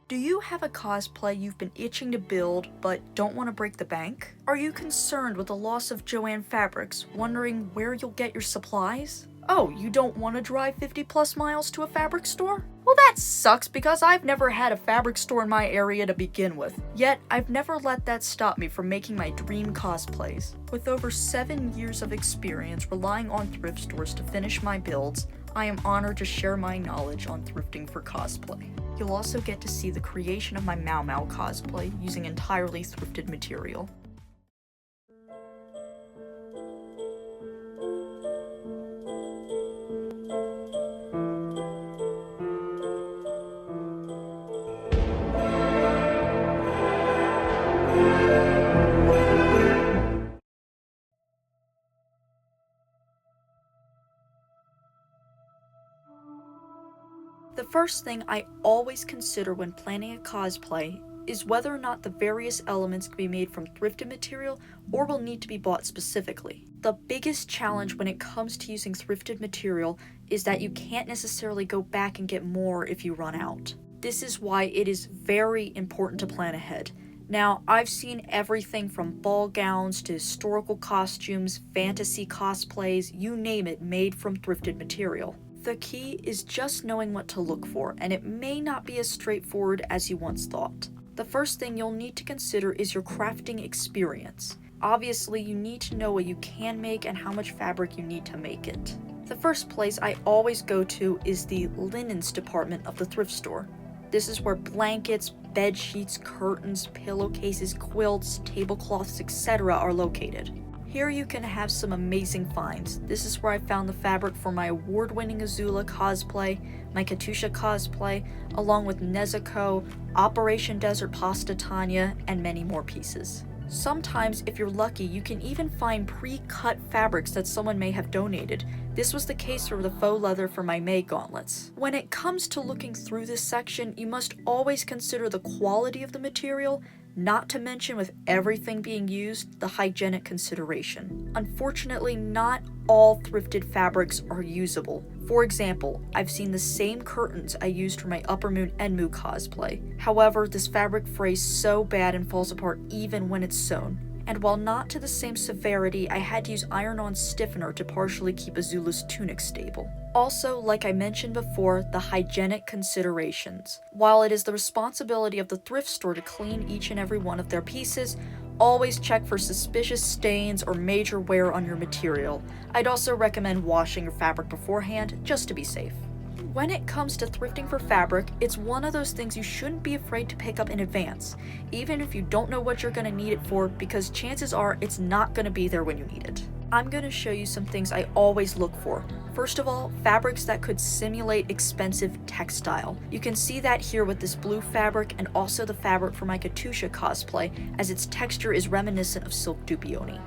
Do you have a cosplay you've been itching to build but don't want to break the bank? Are you concerned with the loss of Joann fabrics, wondering where you'll get your supplies? Oh, you don't want to drive 50 plus miles to a fabric store? Well, that sucks because I've never had a fabric store in my area to begin with. Yet, I've never let that stop me from making my dream cosplays. With over 7 years of experience relying on thrift stores to finish my builds, I am honored to share my knowledge on thrifting for cosplay. You'll also get to see the creation of my Mao Mao cosplay using entirely thrifted material. The first thing I always consider when planning a cosplay is whether or not the various elements can be made from thrifted material or will need to be bought specifically. The biggest challenge when it comes to using thrifted material is that you can't necessarily go back and get more if you run out. This is why it is very important to plan ahead. Now, I've seen everything from ball gowns to historical costumes, fantasy cosplays, you name it, made from thrifted material. The key is just knowing what to look for, and it may not be as straightforward as you once thought. The first thing you'll need to consider is your crafting experience. Obviously, you need to know what you can make and how much fabric you need to make it. The first place I always go to is the linens department of the thrift store. This is where blankets, bed sheets, curtains, pillowcases, quilts, tablecloths, etc. are located. Here you can have some amazing finds. This is where I found the fabric for my award-winning Azula cosplay, my Katusha cosplay, along with Nezuko, Operation Desert Pasta Tanya, and many more pieces. Sometimes, if you're lucky, you can even find pre-cut fabrics that someone may have donated. This was the case for the faux leather for my May gauntlets. When it comes to looking through this section, you must always consider the quality of the material, not to mention with everything being used, the hygienic consideration. Unfortunately, not all thrifted fabrics are usable. For example, I've seen the same curtains I used for my Upper Moon Enmu cosplay. However, this fabric frays so bad and falls apart even when it's sewn. And while not to the same severity, I had to use iron-on stiffener to partially keep Azula's tunic stable. Also, like I mentioned before, the hygienic considerations. While it is the responsibility of the thrift store to clean each and every one of their pieces, always check for suspicious stains or major wear on your material. I'd also recommend washing your fabric beforehand, just to be safe. When it comes to thrifting for fabric, it's one of those things you shouldn't be afraid to pick up in advance, even if you don't know what you're going to need it for, because chances are it's not going to be there when you need it. I'm going to show you some things I always look for. First of all, fabrics that could simulate expensive textile. You can see that here with this blue fabric and also the fabric for my Katusha cosplay, as its texture is reminiscent of silk dupioni.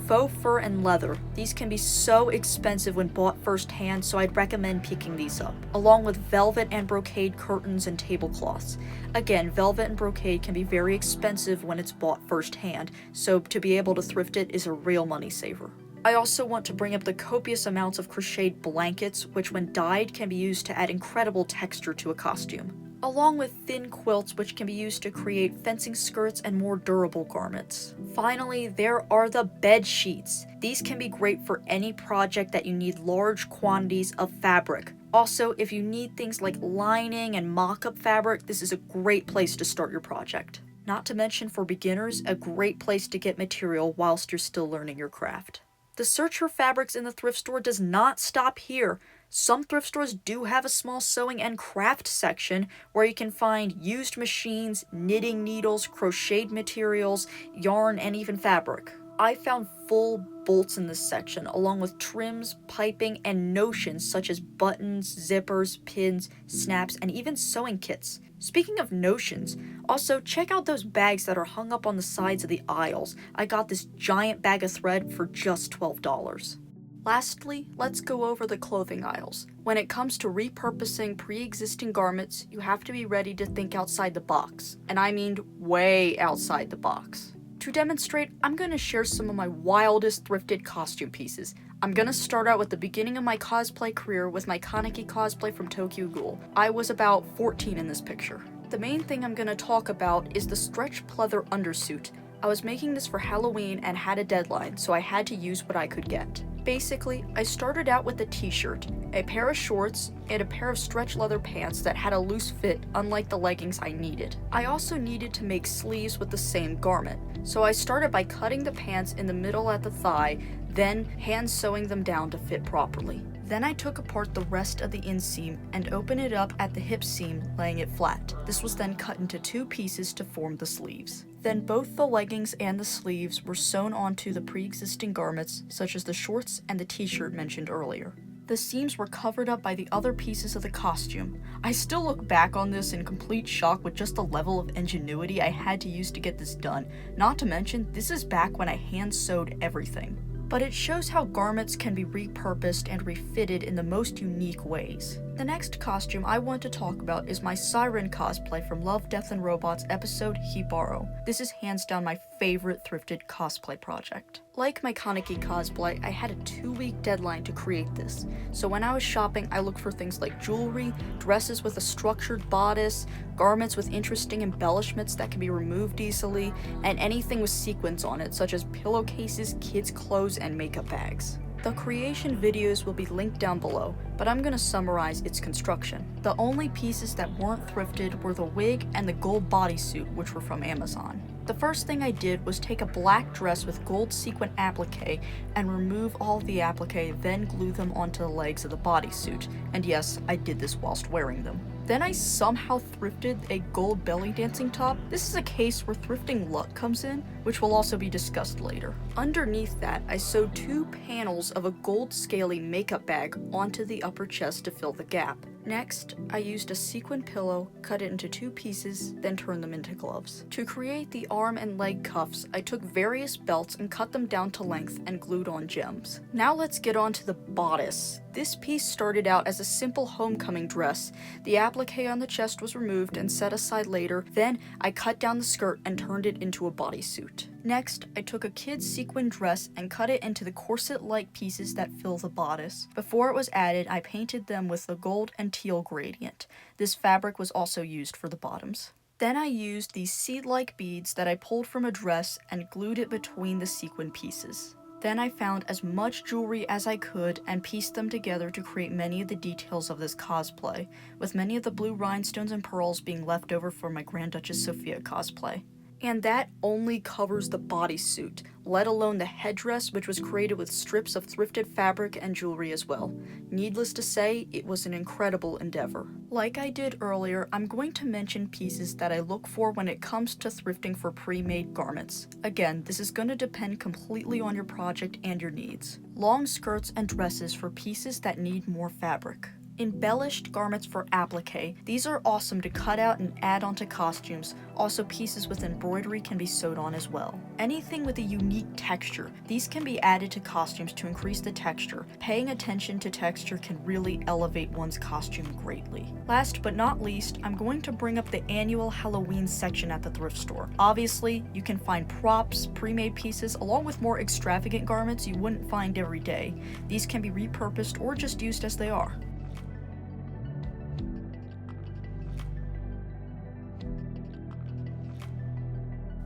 Faux fur and leather. These can be so expensive when bought firsthand, so I'd recommend picking these up. Along with velvet and brocade curtains and tablecloths. Again, velvet and brocade can be very expensive when it's bought firsthand, so to be able to thrift it is a real money saver. I also want to bring up the copious amounts of crocheted blankets, which when dyed can be used to add incredible texture to a costume. Along with thin quilts, which can be used to create fencing skirts and more durable garments. Finally, there are the bed sheets. These can be great for any project that you need large quantities of fabric. Also, if you need things like lining and mock-up fabric, this is a great place to start your project. Not to mention, for beginners, a great place to get material whilst you're still learning your craft. The search for fabrics in the thrift store does not stop here. Some thrift stores do have a small sewing and craft section where you can find used machines, knitting needles, crocheted materials, yarn, and even fabric. I found full bolts in this section, along with trims, piping, and notions such as buttons, zippers, pins, snaps, and even sewing kits. Speaking of notions, also check out those bags that are hung up on the sides of the aisles. I got this giant bag of thread for just $12. Lastly, let's go over the clothing aisles. When it comes to repurposing pre-existing garments, you have to be ready to think outside the box. And I mean way outside the box. To demonstrate, I'm going to share some of my wildest thrifted costume pieces. I'm going to start out with the beginning of my cosplay career with my Kaneki cosplay from Tokyo Ghoul. I was about 14 in this picture. The main thing I'm gonna talk about is the stretch pleather undersuit. I was making this for Halloween and had a deadline, so I had to use what I could get. Basically, I started out with a t-shirt, a pair of shorts, and a pair of stretch leather pants that had a loose fit, unlike the leggings I needed. I also needed to make sleeves with the same garment, so I started by cutting the pants in the middle at the thigh, then hand sewing them down to fit properly. Then I took apart the rest of the inseam and opened it up at the hip seam, laying it flat. This was then cut into 2 pieces to form the sleeves. Then both the leggings and the sleeves were sewn onto the pre-existing garments, such as the shorts and the t-shirt mentioned earlier. The seams were covered up by the other pieces of the costume. I still look back on this in complete shock with just the level of ingenuity I had to use to get this done. Not to mention, this is back when I hand sewed everything. But it shows how garments can be repurposed and refitted in the most unique ways. The next costume I want to talk about is my Siren cosplay from Love, Death, and Robots episode Jibaro. This is hands down my favorite thrifted cosplay project. Like my Kaneki cosplay, I had a 2-week deadline to create this, so when I was shopping I looked for things like jewelry, dresses with a structured bodice, garments with interesting embellishments that can be removed easily, and anything with sequins on it such as pillowcases, kids' clothes, and makeup bags. The creation videos will be linked down below, but I'm gonna summarize its construction. The only pieces that weren't thrifted were the wig and the gold bodysuit, which were from Amazon. The first thing I did was take a black dress with gold sequin applique and remove all of the applique, then glue them onto the legs of the bodysuit. And yes, I did this whilst wearing them. Then I somehow thrifted a gold belly dancing top. This is a case where thrifting luck comes in, which will also be discussed later. Underneath that, I sewed 2 panels of a gold scaly makeup bag onto the upper chest to fill the gap. Next, I used a sequin pillow, cut it into 2 pieces, then turned them into gloves. To create the arm and leg cuffs, I took various belts and cut them down to length and glued on gems. Now let's get on to the bodice. This piece started out as a simple homecoming dress. The applique on the chest was removed and set aside later, then I cut down the skirt and turned it into a bodysuit. Next, I took a kid's sequin dress and cut it into the corset-like pieces that fill the bodice. Before it was added, I painted them with the gold and teal gradient. This fabric was also used for the bottoms. Then I used these seed-like beads that I pulled from a dress and glued it between the sequin pieces. Then I found as much jewelry as I could and pieced them together to create many of the details of this cosplay, with many of the blue rhinestones and pearls being left over for my Grand Duchess Sophia cosplay. And that only covers the bodysuit, let alone the headdress, which was created with strips of thrifted fabric and jewelry as well. Needless to say, it was an incredible endeavor. Like I did earlier, I'm going to mention pieces that I look for when it comes to thrifting for pre-made garments. Again, this is going to depend completely on your project and your needs. Long skirts and dresses for pieces that need more fabric. Embellished garments for applique. These are awesome to cut out and add onto costumes. Also, pieces with embroidery can be sewed on as well. Anything with a unique texture. These can be added to costumes to increase the texture. Paying attention to texture can really elevate one's costume greatly. Last but not least, I'm going to bring up the annual Halloween section at the thrift store. Obviously, you can find props, pre-made pieces, along with more extravagant garments you wouldn't find every day. These can be repurposed or just used as they are.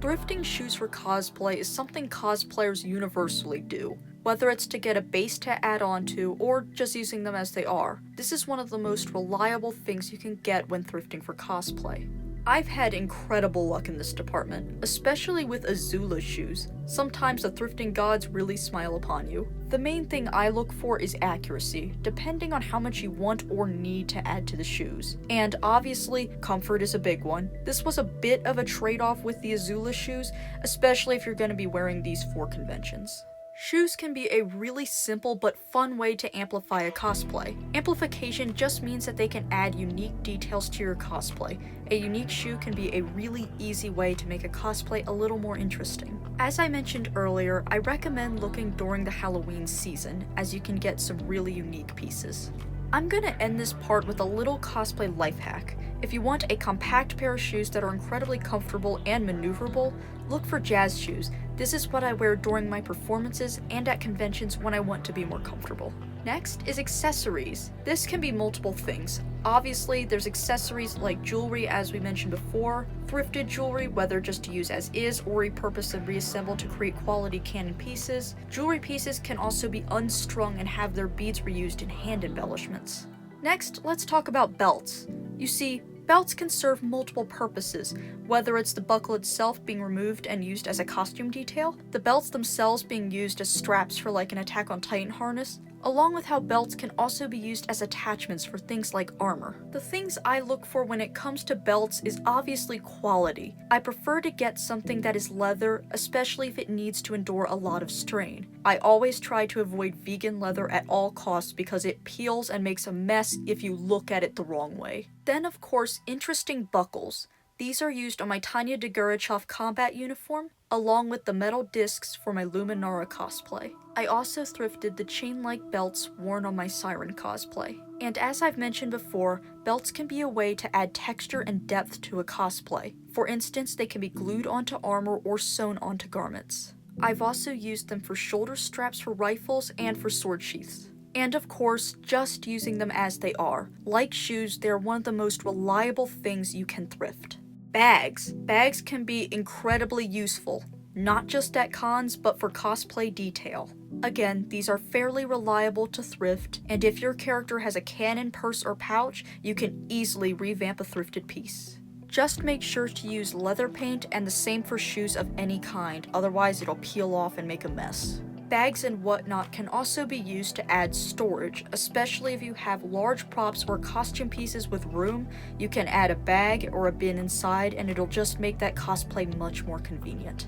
Thrifting shoes for cosplay is something cosplayers universally do, whether it's to get a base to add on to or just using them as they are. This is one of the most reliable things you can get when thrifting for cosplay. I've had incredible luck in this department, especially with Azula shoes. Sometimes the thrifting gods really smile upon you. The main thing I look for is accuracy, depending on how much you want or need to add to the shoes. And obviously, comfort is a big one. This was a bit of a trade-off with the Azula shoes, especially if you're going to be wearing these for conventions. Shoes can be a really simple but fun way to amplify a cosplay. Amplification just means that they can add unique details to your cosplay. A unique shoe can be a really easy way to make a cosplay a little more interesting. As I mentioned earlier, I recommend looking during the Halloween season, as you can get some really unique pieces. I'm gonna end this part with a little cosplay life hack. If you want a compact pair of shoes that are incredibly comfortable and maneuverable, look for jazz shoes. This is what I wear during my performances and at conventions when I want to be more comfortable. Next is accessories. This can be multiple things. Obviously, there's accessories like jewelry as we mentioned before, thrifted jewelry, whether just to use as is or repurpose and reassemble to create quality canon pieces. Jewelry pieces can also be unstrung and have their beads reused in hand embellishments. Next, let's talk about belts. You see, belts can serve multiple purposes, whether it's the buckle itself being removed and used as a costume detail, the belts themselves being used as straps for like an Attack on Titan harness, along with how belts can also be used as attachments for things like armor. The things I look for when it comes to belts is obviously quality. I prefer to get something that is leather, especially if it needs to endure a lot of strain. I always try to avoid vegan leather at all costs because it peels and makes a mess if you look at it the wrong way. Then of course, interesting buckles. These are used on my Tanya Degurechaff combat uniform, along with the metal discs for my Luminara cosplay. I also thrifted the chain-like belts worn on my Siren cosplay. And as I've mentioned before, belts can be a way to add texture and depth to a cosplay. For instance, they can be glued onto armor or sewn onto garments. I've also used them for shoulder straps for rifles and for sword sheaths. And of course, just using them as they are. Like shoes, they're one of the most reliable things you can thrift. Bags. Bags can be incredibly useful, not just at cons, but for cosplay detail. Again, these are fairly reliable to thrift, and if your character has a canon purse or pouch, you can easily revamp a thrifted piece. Just make sure to use leather paint and the same for shoes of any kind, otherwise it'll peel off and make a mess. Bags and whatnot can also be used to add storage, especially if you have large props or costume pieces with room. You can add a bag or a bin inside and it'll just make that cosplay much more convenient.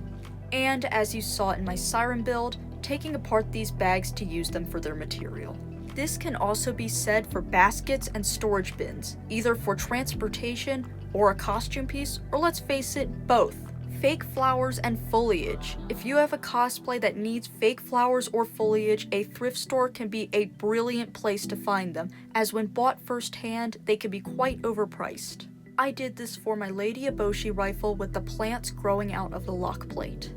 And as you saw in my Siren build, taking apart these bags to use them for their material. This can also be said for baskets and storage bins, either for transportation or a costume piece, or let's face it, both. Fake flowers and foliage. If you have a cosplay that needs fake flowers or foliage, a thrift store can be a brilliant place to find them, as when bought firsthand, they can be quite overpriced. I did this for my Lady Eboshi rifle with the plants growing out of the lock plate.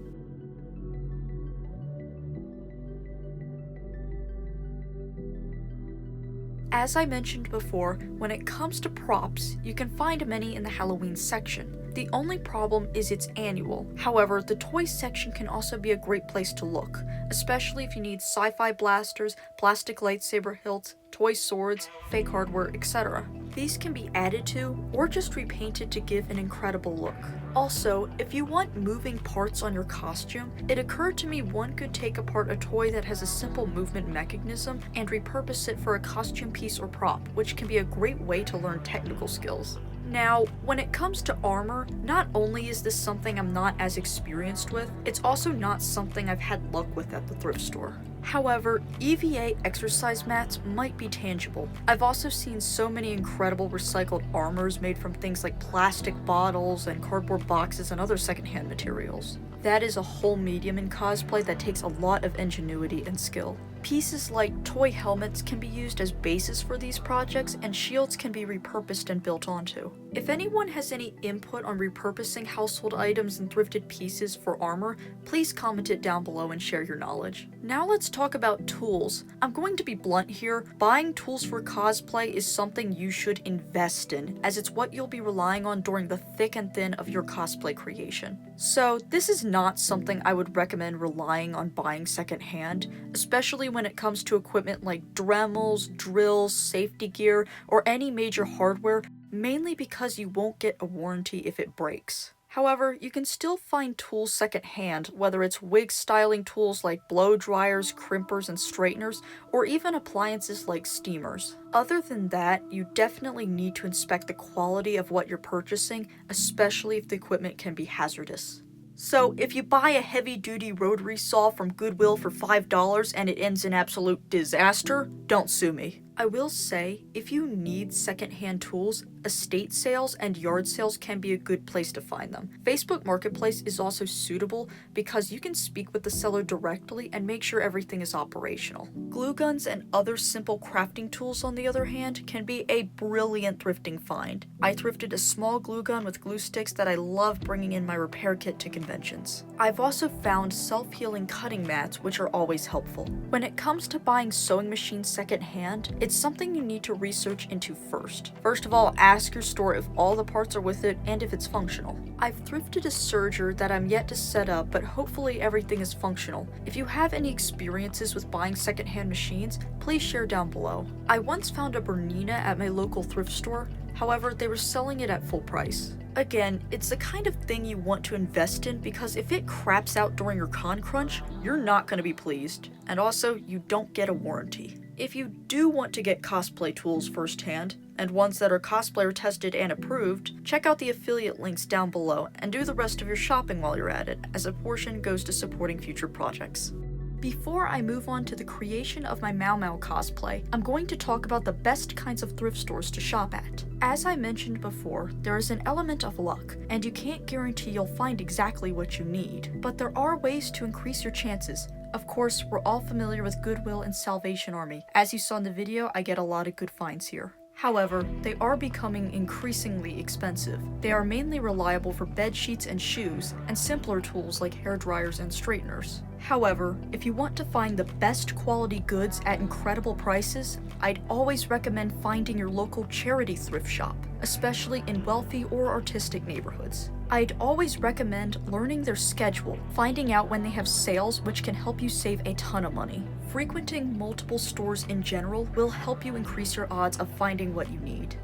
As I mentioned before, when it comes to props, you can find many in the Halloween section. The only problem is it's annual. However, the toy section can also be a great place to look, especially if you need sci-fi blasters, plastic lightsaber hilts, toy swords, fake hardware, etc. These can be added to, or just repainted to give an incredible look. Also, if you want moving parts on your costume, it occurred to me one could take apart a toy that has a simple movement mechanism and repurpose it for a costume piece or prop, which can be a great way to learn technical skills. Now, when it comes to armor, not only is this something I'm not as experienced with, it's also not something I've had luck with at the thrift store. However, EVA exercise mats might be tangible. I've also seen so many incredible recycled armors made from things like plastic bottles and cardboard boxes and other secondhand materials. That is a whole medium in cosplay that takes a lot of ingenuity and skill. Pieces like toy helmets can be used as bases for these projects, and shields can be repurposed and built onto. If anyone has any input on repurposing household items and thrifted pieces for armor, please comment it down below and share your knowledge. Now let's talk about tools. I'm going to be blunt here, buying tools for cosplay is something you should invest in, as it's what you'll be relying on during the thick and thin of your cosplay creation. So this is not something I would recommend relying on buying secondhand, especially when it comes to equipment like dremels, drills, safety gear, or any major hardware, mainly because you won't get a warranty if it breaks. However, you can still find tools secondhand, whether it's wig styling tools like blow dryers, crimpers, and straighteners, or even appliances like steamers. Other than that, you definitely need to inspect the quality of what you're purchasing, especially if the equipment can be hazardous. So, if you buy a heavy-duty rotary saw from Goodwill for $5 and it ends in absolute disaster, don't sue me. I will say, if you need secondhand tools, estate sales and yard sales can be a good place to find them. Facebook Marketplace is also suitable because you can speak with the seller directly and make sure everything is operational. Glue guns and other simple crafting tools, on the other hand, can be a brilliant thrifting find. I thrifted a small glue gun with glue sticks that I love bringing in my repair kit to conventions. I've also found self-healing cutting mats, which are always helpful. When it comes to buying sewing machines secondhand, it's something you need to research into first. First of all, ask your store if all the parts are with it and if it's functional. I've thrifted a serger that I'm yet to set up, but hopefully everything is functional. If you have any experiences with buying secondhand machines, please share down below. I once found a Bernina at my local thrift store, however, they were selling it at full price. Again, it's the kind of thing you want to invest in because if it craps out during your con crunch, you're not going to be pleased. And also, you don't get a warranty. If you do want to get cosplay tools firsthand, and ones that are cosplayer tested and approved, check out the affiliate links down below and do the rest of your shopping while you're at it, as a portion goes to supporting future projects. Before I move on to the creation of my Mao Mao cosplay, I'm going to talk about the best kinds of thrift stores to shop at. As I mentioned before, there is an element of luck, and you can't guarantee you'll find exactly what you need, but there are ways to increase your chances. Of course, we're all familiar with Goodwill and Salvation Army. As you saw in the video, I get a lot of good finds here. However, they are becoming increasingly expensive. They are mainly reliable for bed sheets and shoes, and simpler tools like hair dryers and straighteners. However, if you want to find the best quality goods at incredible prices, I'd always recommend finding your local charity thrift shop, especially in wealthy or artistic neighborhoods. I'd always recommend learning their schedule, finding out when they have sales, which can help you save a ton of money. Frequenting multiple stores in general will help you increase your odds of finding what you need.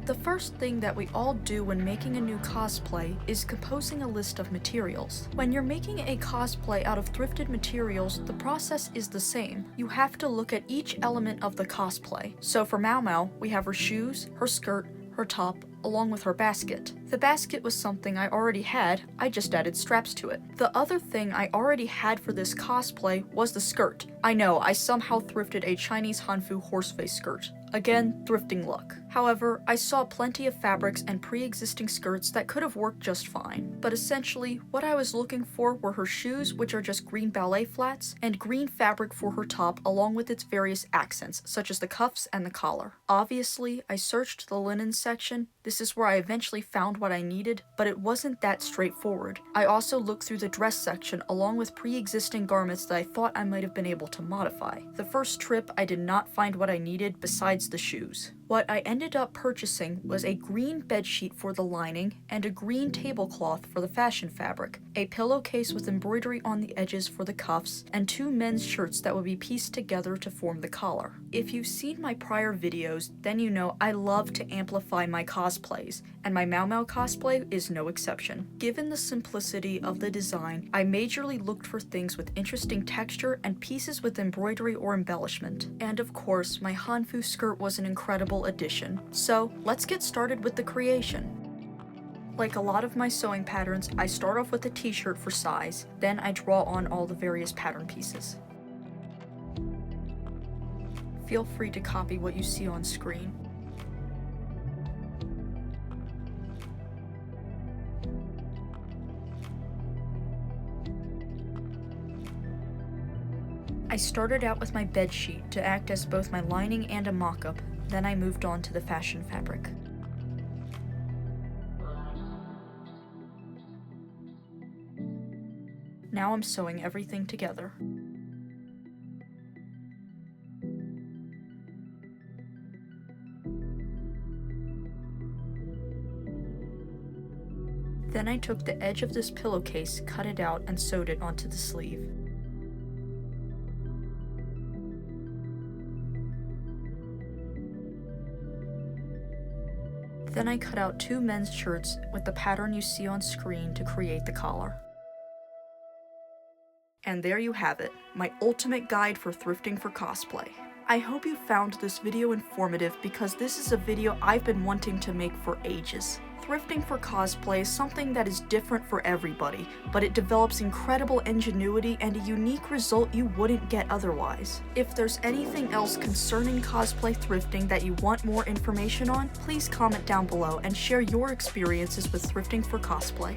The first thing that we all do when making a new cosplay is composing a list of materials. When you're making a cosplay out of thrifted materials, the process is the same. You have to look at each element of the cosplay. So for Mao Mao, we have her shoes, her skirt, her top, along with her basket. The basket was something I already had, I just added straps to it. The other thing I already had for this cosplay was the skirt. I know, I somehow thrifted a Chinese Hanfu horseface skirt. Again, thrifting luck. However, I saw plenty of fabrics and pre-existing skirts that could have worked just fine. But essentially, what I was looking for were her shoes, which are just green ballet flats, and green fabric for her top along with its various accents, such as the cuffs and the collar. Obviously, I searched the linen section. This is where I eventually found what I needed, but it wasn't that straightforward. I also looked through the dress section along with pre-existing garments that I thought I might have been able to modify. The first trip, I did not find what I needed besides the shoes. What I ended up purchasing was a green bedsheet for the lining and a green tablecloth for the fashion fabric, a pillowcase with embroidery on the edges for the cuffs, and 2 men's shirts that would be pieced together to form the collar. If you've seen my prior videos, then you know I love to amplify my cosplays, and my Mao Mao cosplay is no exception. Given the simplicity of the design, I majorly looked for things with interesting texture and pieces with embroidery or embellishment. And of course, my Hanfu skirt was an incredible addition. So let's get started with the creation. Like a lot of my sewing patterns, I start off with a t-shirt for size, then I draw on all the various pattern pieces. Feel free to copy what you see on screen. I started out with my bed sheet to act as both my lining and a mock-up, then I moved on to the fashion fabric. Now I'm sewing everything together. Then I took the edge of this pillowcase, cut it out, and sewed it onto the sleeve. Then I cut out 2 men's shirts with the pattern you see on screen to create the collar. And there you have it, my ultimate guide for thrifting for cosplay. I hope you found this video informative because this is a video I've been wanting to make for ages. thrifting for cosplay is something that is different for everybody, but it develops incredible ingenuity and a unique result you wouldn't get otherwise. If there's anything else concerning cosplay thrifting that you want more information on, please comment down below and share your experiences with thrifting for cosplay.